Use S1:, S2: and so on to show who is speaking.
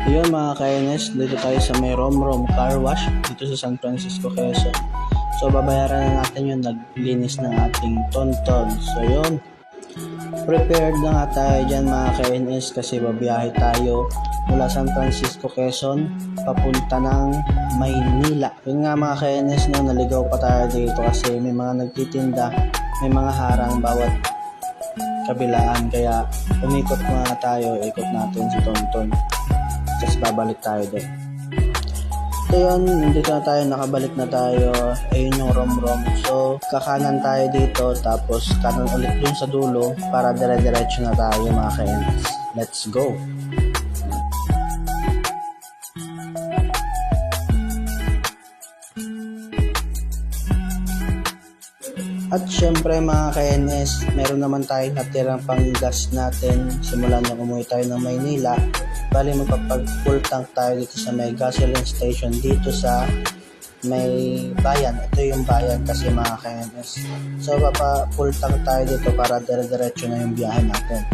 S1: Yun mga ka-NS, dito tayo sa may Romrom Car Wash dito sa San Francisco, Quezon. So babayaran na natin yung naglinis ng ating tonton. So yun, prepared na nga tayo dyan mga ka-NS kasi babiyahe tayo mula San Francisco, Quezon papunta ng Maynila. Yun nga mga ka-NS, no, naligaw pa tayo dito kasi may mga nagtitinda, may mga harang bawat kabilaan, kaya umikot muna tayo, ikot natin si tonton. Tapos babalik tayo din. So yun, dito na tayo, nakabalik na tayo. Ayun yung Romrom. So kakanan tayo dito, tapos kanan ulit dun sa dulo para dire-diretso na tayo mga ka-NS. Let's go! At syempre mga ka-NS, meron naman tayo natirang pang-gas natin simula nung umuwi tayo ng Maynila. Bali magpapag-full tank tayo dito sa may gasoline station dito sa may bayan. Ito yung bayan kasi mga ka-NS. So papa-full tank tayo dito para dire-diretso na yung biyahe natin.